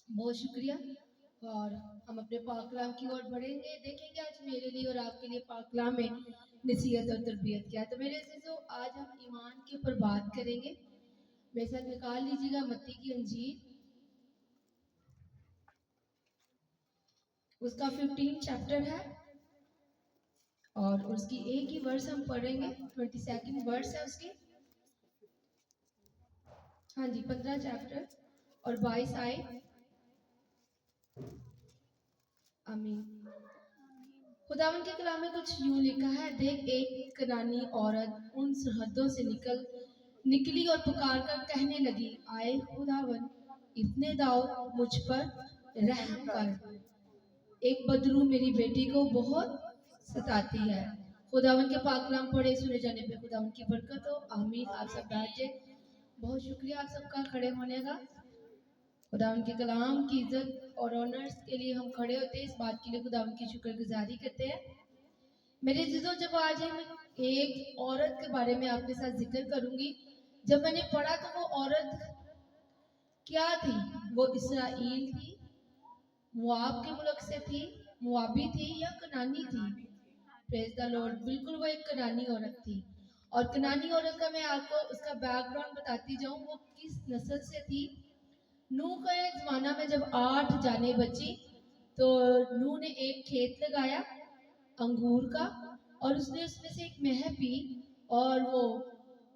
बहुत शुक्रिया। और हम अपने पाक कलाम की ओर बढ़ेंगे, देखेंगे आज मेरे लिए और आपके लिए पाक कलाम में नसीहत और तरबियत क्या है। तो मेरे अज़ीज़ों, आज हम ईमान के ऊपर बात करेंगे। मेरे साथ निकाल लीजिएगा मत्ती की अंजील, उसका 15 चैप्टर है और उसकी एक ही वर्स हम पढ़ेंगे, 22nd वर्स है उसकी। हाँ जी, 15 चैप्टर और 22 आए। आमीन। खुदावन के कलाम में कुछ यूं लिखा है, देख एक कनानी औरत उन सरहदों से निकली और पुकार कर कहने लगी, आए खुदावन इब्ने दाऊद मुझ पर रहम कर, एक बदरू मेरी बेटी को बहुत सताती है। खुदावन के पाक कलाम पढ़े सुने जाने पे खुदावन की बरकत हो। आमीन। आप सब बैठ जाए। बहुत शुक्रिया आप सबका खड़े होने का। खुदावन के कलाम की इज्जत और ऑनर्स के लिए हम खड़े होते हैं, इस बात के लिए खुदावन की शुक्रगुजारी करते हैं। मेरे अज़ीज़ों, जब आज हम एक औरत के बारे में आपके साथ जिक्र करूंगी, जब मैंने पढ़ा तो वो औरत क्या थी? वो इसराइल थी, मुआब के मुल्क से थी, मुआबी थी या कनानी थी? Praise the Lord. बिल्कुल वो एक कनानी औरत थी। और कनानी औरत का मैं आपको उसका बैकग्राउंड बताती जाऊं, वो किस नस्ल से थी। नूह का एक जमाना में जब 8 जाने बची तो नूह ने एक खेत लगाया अंगूर का, और उसने उसमें से एक मेह पी, और वो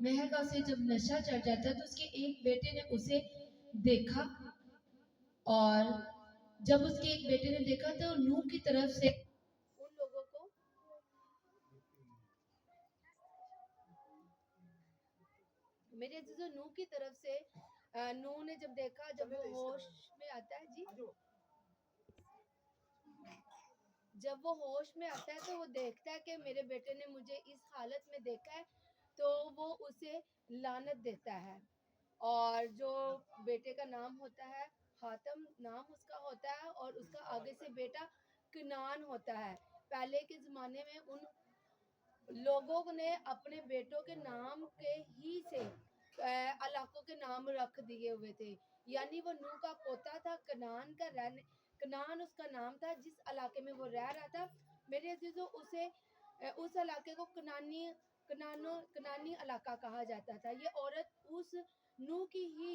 मेह का उसे जब नशा चढ़ जाता तो उसके एक बेटे ने उसे देखा, और जब उसके एक बेटे ने देखा तो नूह की तरफ से उन लोगों को मेरे अजीजों नूह की तरफ से नूह ने जब देखा, जब वो होश में आता है जी, जब वो होश में आता है तो वो देखता है कि मेरे बेटे ने मुझे इस हालत में देखा है, तो वो उसे लानत देता है। और जो बेटे का नाम होता है हातम नाम उसका होता है, और उसका आगे से बेटा कनान होता है। पहले के ज़माने में उन लोगों ने अपने बेटों के नाम के ही से इलाकों के नाम रख दिए हुए थे। यानी वो नूह का पोता था, कनान का रहने, कनान उसका नाम था जिस इलाके में वो रह रहा था। मेरे अजीजों, उसे उस इलाके को कनानी इलाका कहा जाता था। ये औरत उस नूह की ही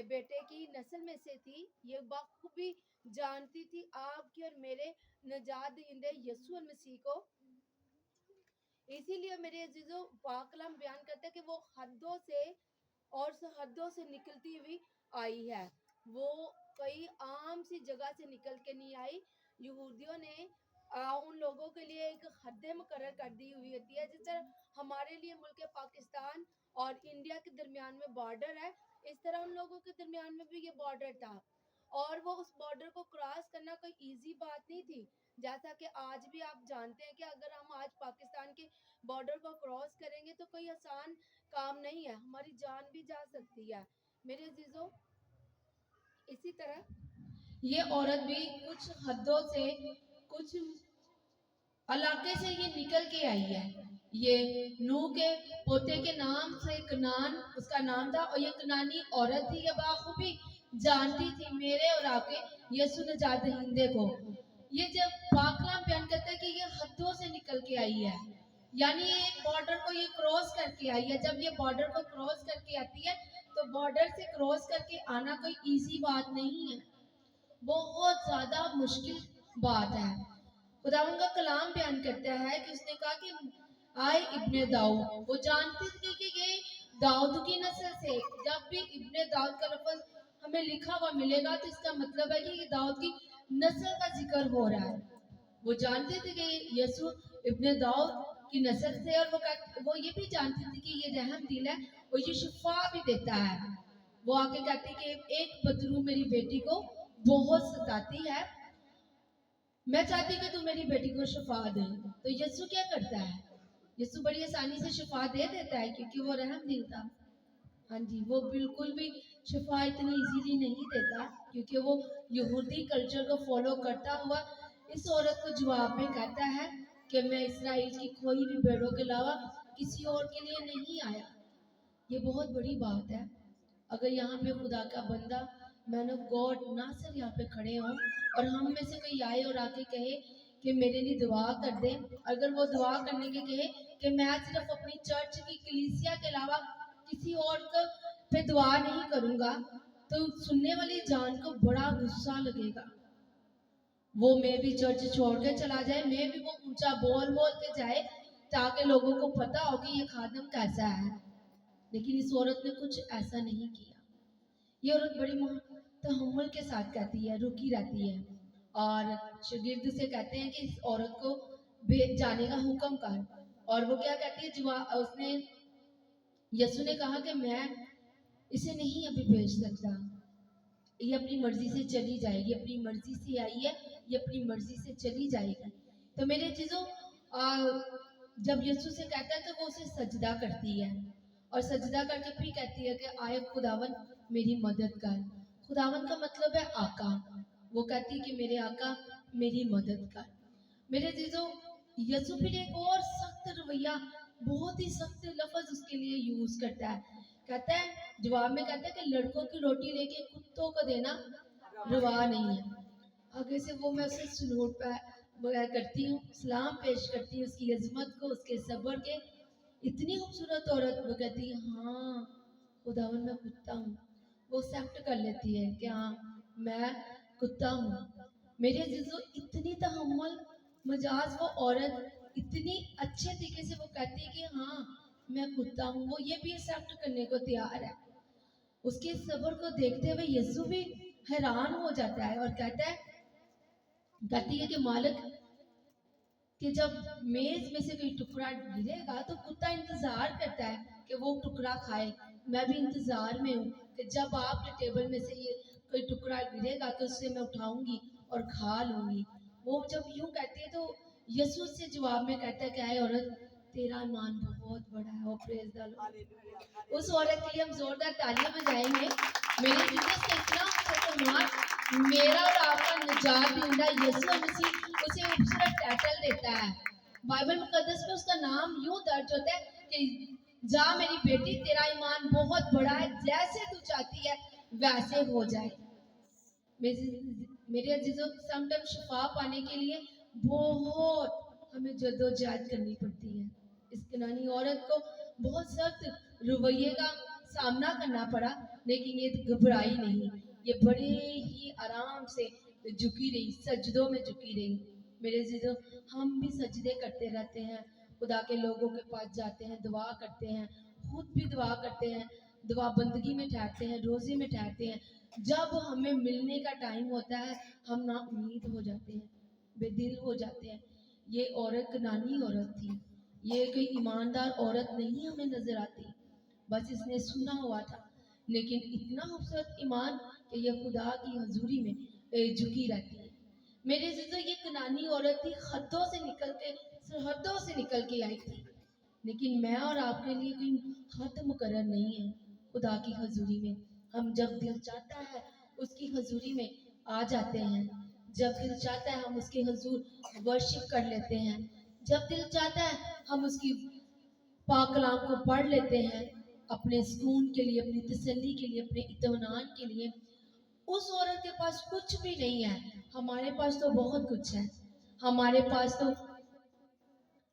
बेटे की नस्ल में से थी। ये बखूबी जानती थी आपकी और मेरे नजात दहिंदे यीशु मसीह को। इसीलिए मेरे अजीजों, पाक कलाम बयान करता है कि वो हदों से और हदों से निकलती हुई आई है। वो कई आम सी जगह से निकल के नहीं आई। यहूदियों ने उन लोगों के लिए एक हद मुकर्रर कर दी हुई होती है, जिस तरह हमारे लिए मुल्क पाकिस्तान और इंडिया के दरमियान में बॉर्डर है, इस तरह उन लोगों के दरमियान में भी ये बॉर्डर था। और वो उस बॉर्डर को क्रॉस करना कोई इजी बात नहीं थी। जैसा कि आज भी आप जानते हैं कि अगर हम आज पाकिस्तान के बॉर्डर को क्रॉस करेंगे तो कोई आसान काम नहीं है, हमारी जान भी जा सकती है। मेरे अजीजों, इसी तरह ये औरत भी कुछ हदों से, कुछ इलाके से ये निकल के आई है। ये नूह के पोते के नाम से कनान उसका नाम था, और ये कनानी औरत थी। ये बाखूबी जानती थी मेरे और आपके यीशु नजात दहिंदे को। ये जब पाकलाम बयान करता है कि ये हदों से निकल के आई है, यानी ये बॉर्डर को ये क्रॉस करके आई है। जब ये बॉर्डर को क्रॉस करके आती है तो बॉर्डर से क्रॉस करके आना कोई इजी बात नहीं है, बहुत ज्यादा मुश्किल बात है। खुदावन का कलाम बयान करता है कि उसने कहा कि आए इब्ने दाऊद। वो जानती थी कि ये दाऊद की नस्ल से, जब भी इब्ने दाऊद का लफ्ज हमें लिखा हुआ मिलेगा तो इसका मतलब है कि ये दाऊद की नस्ल का जिक्र हो रहा है। वो जानते थे कि यीशु इब्ने दाऊद की नस्ल से, और वो ये भी जानती थी कि ये रहम दिल है, और ये शिफा भी देता है। वो आके कहती कि एक बदरू मेरी बेटी को बहुत सताती है, मैं चाहती कि तू मेरी बेटी को शिफा दे। तो यीशु क्या करता है? यीशु बड़ी आसानी से शिफा दे देता है, क्योंकि वो रहम दिल था। हाँ जी, वो बिल्कुल भी शिफा इतनी इजीली नहीं देता, क्योंकि वो यहूदी कल्चर को फॉलो करता हुआ इस औरत को जवाब में कहता है कि मैं इसराइल की कोई भी भेड़ों के अलावा किसी और के लिए नहीं आया। ये बहुत बड़ी बात है। अगर यहाँ पे खुदा का बंदा मैन ऑफ गॉड नासिर यहाँ पे खड़े हों और हम में से कोई आए और आके कहे कि मेरे लिए दुआ कर दे, अगर वो दुआ करने के कहे कि मैं सिर्फ अपनी चर्च की कलीसिया के अलावा किसी और को पे दुआ नहीं करूंगा, तो सुनने वाली जान को बड़ा गुस्सा लगेगा। वो मैं भी चर्च छोड़ के चला जाए, मैं भी वो ऊंचा बोल बोल के जाए ताकि लोगों को पता हो कि ये खादम कैसा है। लेकिन इस औरत ने कुछ ऐसा नहीं किया। ये औरत बड़ी तहम्मुल के साथ कहती है, रुकी रहती है और शागिर्द से कहते हैं कि इस औरत को जाने का हुक्म कर। और वो क्या कहती है, जवाब उसने यसु ने कहा कि मैं इसे नहीं अभी भेज सकता, ये अपनी मर्जी से चली जाएगी, अपनी मर्जी से आई है, ये अपनी मर्जी से चली जाएगी। तो मेरे चीजों जब यसु से कहता है तो वो उसे सजदा करती है और सजदा करके फिर कहती है कि आए खुदावन मेरी मदद कर। खुदावन का मतलब है आका। वो कहती है कि मेरे आका मेरी मदद कर। मेरे चीजों यसु फिर एक और सख्त रवैया, बहुत ही सख्त लफ्ज उसके लिए यूज करता है। कहता है, जवाब में कहता है कि लड़कों की रोटी लेके कुत्तों को देना रवा नहीं है। आगे से वो मैं उसे सलूट करती हूँ, सलाम पेश करती हूँ उसकी अजमत को, उसके सब्र के। इतनी खूबसूरत औरत, वो कहती है हाँ खुदावन मैं कुत्ता हूँ। वो एक्सेप्ट कर लेती है कि हाँ मैं कुत्ता हूँ। मेरे अजीजों इतनी तहम्मुल मजाज वो औरत, इतनी अच्छे तरीके से वो कहती है कि हाँ मैं कुत्ता हूँ, वो ये भी एक्सेप्ट करने को तैयार है। उसके सब्र को देखते हुए यीशु भी हैरान हो जाता है और कहती है कि मालिक कि जब मेज में से कोई टुकड़ा गिरेगा तो कुत्ता इंतजार करता है कि वो टुकड़ा खाए। मैं भी इंतजार में हूँ कि जब आपके टेबल में से ये कोई टुकड़ा गिरेगा तो उससे मैं उठाऊंगी और खा लूंगी। वो जब यूं कहती है तो यीशु से जवाब में कहता है कि आए औरत तेरा ईमान बहुत बड़ा है। वो प्रेज द लॉर्ड। उस औरत के लिए हम जोरदार तालियां बजाएंगे। मेरे जीसस का इतना सम्मान, मेरा और आपका निजात दींदा यीशु मसीह उसे खूबसूरत टाइटल देता है। बाइबल मुकद्दस में उसका नाम यूं दर्ज होता है कि जा मेरी बेटी तेरा ईमान बहुत बड़ा है, जैसे तू चाहती है वैसे हो जाए। मेरे अजीजों समटाइम शिफा पाने के लिए बहुत हमें जद्दोजहद करनी पड़ती है। इस कनानी औरत को बहुत सख्त रवैये का सामना करना पड़ा, लेकिन ये घबराई नहीं, ये बड़े ही आराम से झुकी रही, सजदों में झुकी रही। मेरे अजीजों हम भी सजदे करते रहते हैं, खुदा के लोगों के पास जाते हैं, दुआ करते हैं, खुद भी दुआ करते हैं, दुआ बंदगी में ठहरते हैं, रोजे में ठहरते हैं। जब हमें मिलने का टाइम होता है हम ना उम्मीद हो जाते हैं, बेदिल हो जाते हैं। ये औरत कनानी औरत थी, ये कोई ईमानदार औरत नहीं हमें नजर आती, बस इसने सुना हुआ था, लेकिन इतना खूबसूरत ईमान कि ये खुदा की हजूरी में झुकी रहती है। मेरे तो ये कनानी औरत थी, खद्दों से निकल के, सरहदों से निकल के आई थी। लेकिन मैं और आपके लिए कोई हद मुकर्रर नहीं है। खुदा की हजूरी में हम जब दिल चाहता है उसकी हजूरी में आ जाते हैं, जब दिल चाहता है हम उसके हजूर वर्शिप कर लेते हैं, जब दिल चाहता है हम उसकी पाक कलाम को पढ़ लेते हैं अपने सुकून के लिए, अपनी तसल्ली के लिए, अपने इत्मीनान के लिए। उस औरत के पास कुछ भी नहीं है, हमारे पास तो बहुत कुछ है। हमारे पास तो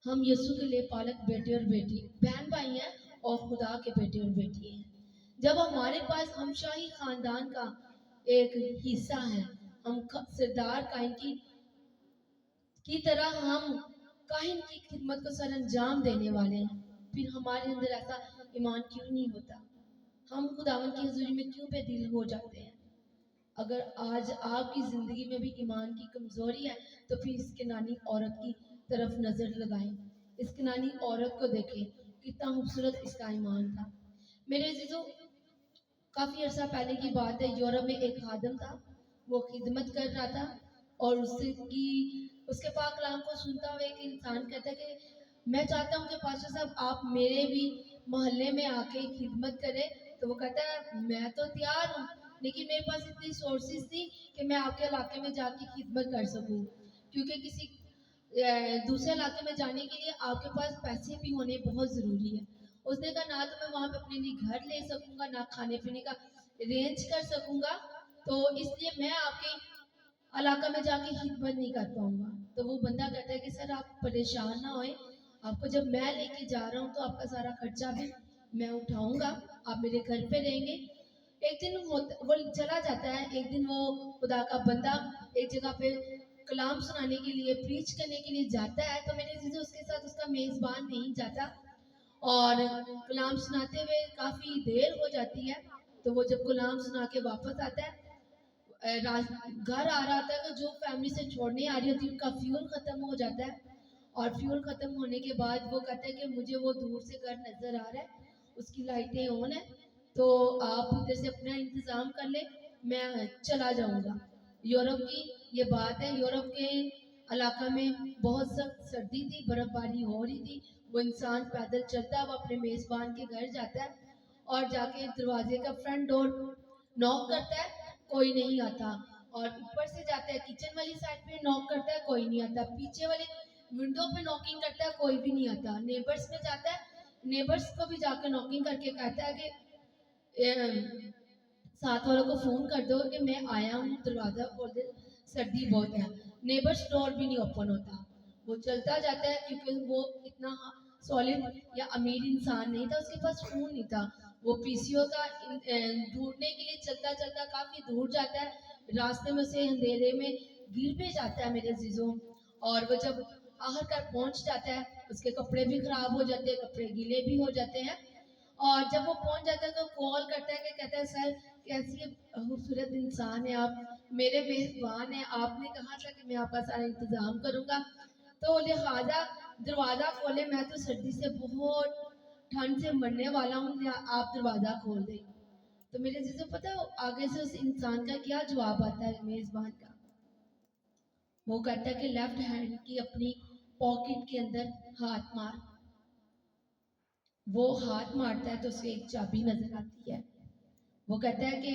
हम यीशु के लिए पालक बेटे और बेटी, बहन भाई हैं और खुदा के बेटे और बेटी हैं। जब हमारे पास हम शाही खानदान का एक हिस्सा है, हम सरदार काइन की तरह हम काहिन की खिदमत को सर अंजाम देने वाले हैं, फिर हमारे अंदर ऐसा ईमान क्यों नहीं होता? हम खुदावन की हजूरी में क्यों बेदिल हो जाते हैं? अगर आज आपकी जिंदगी में भी ईमान की कमजोरी है तो फिर इस कनानी औरत की तरफ नजर लगाएं, इस कनानी औरत को देखें, कितना खूबसूरत इसका ईमान था। मेरे अजीजों काफी अर्सा पहले की बात है, यूरोप में एक खादम था, वो खिदमत कर रहा था और उसके पाक कलाम को सुनता हुआ एक इंसान कहता है कि मैं चाहता हूँ कि पास्टर साहब आप मेरे भी मोहल्ले में आके खिदमत करें। तो वो कहता है मैं तो तैयार हूँ, लेकिन मेरे पास इतनी सोर्सेज नहीं कि मैं आपके इलाके में जाके खिदमत कर सकूँ, क्योंकि किसी दूसरे इलाके में जाने के लिए आपके पास पैसे भी होने बहुत ज़रूरी है। उसने कहा ना तो मैं वहाँ पे अपने लिए घर ले सकूँगा, ना खाने पीने का अरेंज कर सकूँगा, تو اس لیے میں آپ کے علاقہ میں جا کے خدمت نہیں کر پاؤں گا. تو وہ بندہ کہتا ہے کہ سر آپ پریشان نہ ہوئیں, آپ کو جب میں لے کے جا رہا ہوں تو آپ کا سارا خرچہ بھی میں اٹھاؤں گا, آپ میرے گھر پہ رہیں گے. ایک دن وہ چلا جاتا ہے. ایک دن وہ خدا کا بندہ ایک جگہ پہ کلام سنانے کے لیے, پریچ کرنے کے لیے جاتا ہے. تو میرے عزیزو اس کے ساتھ اس کا میزبان نہیں جاتا, اور کلام سناتے ہوئے کافی دیر ہو جاتی ہے. تو وہ جب کلام سنا کے واپس آتا ہے, گھر آ رہا ہوتا ہے, تو جو فیملی سے چھوڑنے آ رہی ہوتی ہے ان کا فیول ختم ہو جاتا ہے. اور فیول ختم ہونے کے بعد وہ کہتا ہے کہ مجھے وہ دور سے گھر نظر آ رہا ہے, اس کی لائٹیں آن ہیں, تو آپ ادھر سے اپنا انتظام کر لیں, میں چلا جاؤں گا. یورپ کی یہ بات ہے. یورپ کے علاقہ میں بہت سخت سردی تھی, برف باری ہو رہی تھی. وہ انسان پیدل چلتا, وہ اپنے میزبان کے گھر جاتا ہے, اور جا کے دروازے کا فرنٹ ڈور نوک کرتا ہے, کوئی نہیں آتا. اور اوپر سے جاتا ہے کچن والی سائڈ پہ, نوک کرتا ہے, کوئی نہیں آتا. پیچھے والے ونڈو پہ نوکنگ کرتا ہے, کوئی بھی نہیں آتا. نیبرز میں جاتا ہے, نیبرز کو بھی جا کے نوکنگ کر کے کہتا ہے کہ ساتھ والوں کو فون کر دو کہ میں آیا ہوں, دروازہ کھول دے, سردی بہت ہے. نیبرز ڈور بھی نہیں اوپن ہوتا. وہ چلتا جاتا ہے, کیونکہ وہ اتنا سالڈ یا امیر انسان نہیں تھا, اس کے پاس فون نہیں تھا. وہ پی سی او کا ڈھونڈنے کے لیے چلتا چلتا کافی دور جاتا ہے. راستے میں سے اندھیرے میں گر بھی جاتا ہے میرے عزیزوں. اور وہ جب آخر کار پہنچ جاتا ہے, اس کے کپڑے بھی خراب ہو جاتے ہیں, کپڑے گیلے بھی ہو جاتے ہیں. اور جب وہ پہنچ جاتا ہے تو کال کرتا ہے کہ کہتا ہے سر کیسی خوبصورت انسان ہے آپ, میرے میزبان ہیں, آپ نے کہا تھا کہ میں آپ کا سارا انتظام کروں گا, تو لہٰذا دروازہ کھولے, میں تو سردی سے بہت ٹھنڈ سے مرنے والا ہوں, آپ دروازہ کھول دیں. تو میرے عزیزوں پتہ آگے سے اس انسان کا کیا جواب آتا ہے میزبان کا؟ وہ کہتا ہے کہ لیفٹ ہینڈ کی اپنی پاکٹ کے اندر ہاتھ مار. وہ ہاتھ مارتا ہے تو اسے ایک چابی نظر آتی ہے. وہ کہتا ہے کہ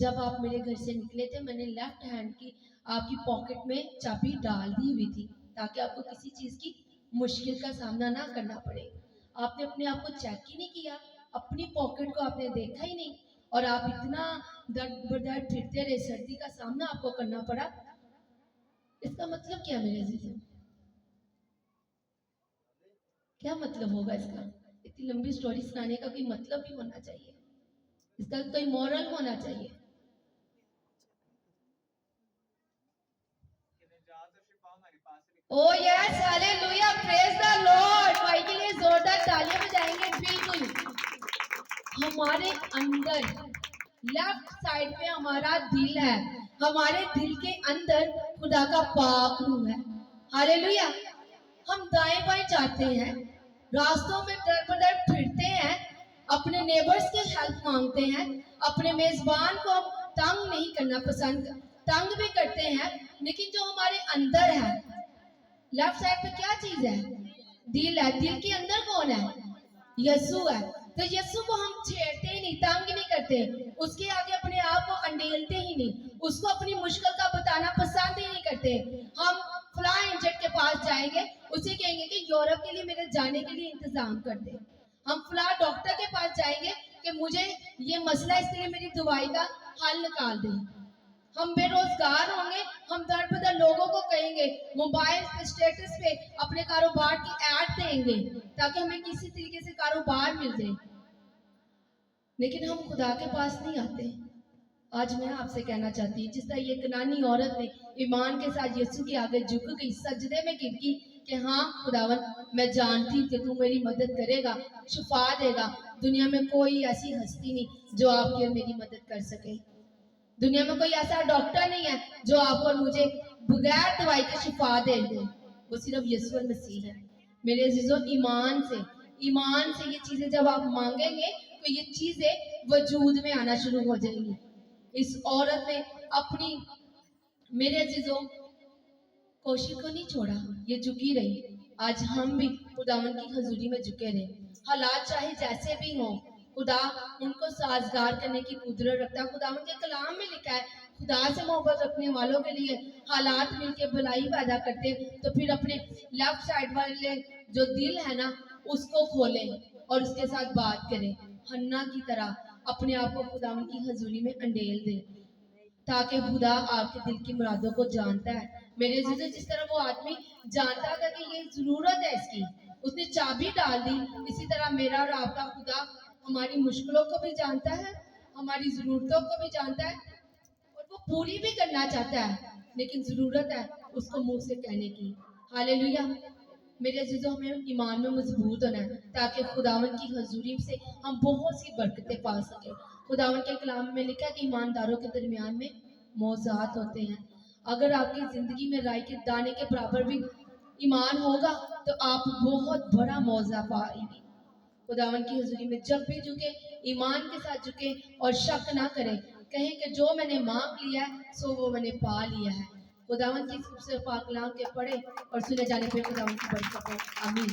جب آپ میرے گھر سے نکلے تھے, میں نے لیفٹ ہینڈ کی آپ کی پاکٹ میں چابی ڈال دی ہوئی تھی, تاکہ آپ کو کسی چیز کی مشکل کا سامنا نہ کرنا پڑے. آپ نے اپنے آپ کو چیک ہی نہیں کیا, اپنی پاکٹ کو آپ نے دیکھا ہی نہیں, اور آپ اتنا درد بدر پھرتے رہے, سردی کا سامنا آپ کو کرنا پڑا. اس کا مطلب کیا میرے عزیزوں؟ کیا مطلب ہوگا اس کا؟ اتنی لمبی سٹوری سنانے کا کوئی مطلب بھی ہونا چاہیے, اس کا کوئی مورل ہونا چاہیے. او یس ہاللویا, پریز دی لارڈ. بھائی کے لیے زوردار تالیاں بجائیں گے. بالکل ہمارے اندر لیفٹ سائڈ پہ ہمارا دل ہے, ہمارے دل کے اندر خدا کا پاک روح ہے. ہاللویا. ہم دائیں بائیں جاتے ہیں, راستوں میں در بدر پھرتے ہیں, اپنے نیبرز کے ہیلپ مانگتے ہیں, اپنے میزبان کو تنگ نہیں کرنا پسند, تنگ بھی کرتے ہیں, لیکن جو ہمارے اندر ہے, لیفٹ سائڈ پہ کیا چیز ہے؟ دل ہے. دل کے اندر کون ہے؟ یسوع ہے. تو یسوع کو ہم چھیڑتے ہی نہیں, تنگ نہیں کرتے, اس کے آگے اپنے آپ کو انڈیلتے ہی نہیں, اس کو اپنی مشکل کا بتانا پسند ہی نہیں کرتے. ہم فلاں ایجنٹ کے پاس جائیں گے, اسے کہیں گے کہ یورپ کے لیے میرے جانے کے لیے انتظام کر دے. ہم فلاں ڈاکٹر کے پاس جائیں گے کہ مجھے یہ مسئلہ, اس لیے میری دوائی کا حل نکال دیں. ہم بے روزگار ہوں گے, ہم در بدر لوگوں کو کہیں گے, موبائل پہ اسٹیٹس پہ اپنے کاروبار کی ایڈ دیں گے, تاکہ ہمیں کسی طریقے سے کاروبار مل جائے. لیکن ہم خدا کے پاس نہیں آتے. آج میں آپ سے کہنا چاہتی ہوں, جس طرح یہ کنانی عورت نے ایمان کے ساتھ یسوع کے آگے جھک گئی, سجدے میں گر گئی کہ ہاں خداوند, میں جانتی ہوں کہ تو میری مدد کرے گا, شفا دے گا. دنیا میں کوئی ایسی ہستی نہیں جو آپ کی اور میری مدد کر سکے. دنیا میں کوئی ایسا ڈاکٹر نہیں ہے جو آپ اور مجھے بغیر دوائی کے شفا دے دے. وہ صرف یسوع مسیح ہے. میرے عزیزوں, ایمان سے یہ چیزیں جب آپ مانگیں گے تو یہ چیزیں وجود میں آنا شروع ہو جائیں گی. اس عورت نے اپنی, میرے عزیزوں, کوشش کو نہیں چھوڑا, یہ جھکی رہی. آج ہم بھی خداوند کی حضوری میں جھکے رہے. حالات چاہے جیسے بھی ہوں, خدا ان کو سازگار کرنے کی قدرت رکھتا ہے. خداوند کے کلام میں لکھا ہے, خدا سے محبت رکھنے والوں کے لیے حالات مل کے بھلائی پیدا کرتے. تو پھر اپنے لیفٹ سائڈ والے جو دل ہے نا, اس کو کھولیں اور اس کے ساتھ بات کریں. حنا کی طرح اپنے آپ کو خداوند کی حضوری میں انڈیل دیں. تاکہ خدا آپ کے دل کی مرادوں کو جانتا ہے. میرے عزیزو، جس طرح وہ آدمی جانتا تھا کہ یہ ضرورت ہے اس کی، اس نے چابی ڈال دی، اسی طرح میرا اور آپ کا خدا ہماری مشکلوں کو بھی جانتا ہے، ہماری ضرورتوں کو بھی جانتا ہے، اور وہ پوری بھی کرنا چاہتا ہے، لیکن ضرورت ہے اس کو منہ سے کہنے کی. ہاللیلویہ. میرے عزیزوں، ہمیں ایمان میں مضبوط ہونا ہے تاکہ خداوند کی حضوری سے ہم بہت سی برکتیں پا سکیں. خداوند کے کلام میں لکھا ہے کہ ایمانداروں کے درمیان میں موضوعات ہوتے ہیں. اگر آپ کی زندگی میں رائی کے دانے کے برابر بھی ایمان ہوگا تو آپ بہت بڑا موضوع پائیں گے. خداوند کی حضوری میں جب بھی جھکے، ایمان کے ساتھ جھکے اور شک نہ کریں، کہیں کہ جو میں نے مانگ لیا ہے سو وہ میں نے پا لیا ہے. خداوند کی خوبصورت پاک کلام کے پڑھے اور سنے جانے پہ خداوند کی برکت ہو. آمین.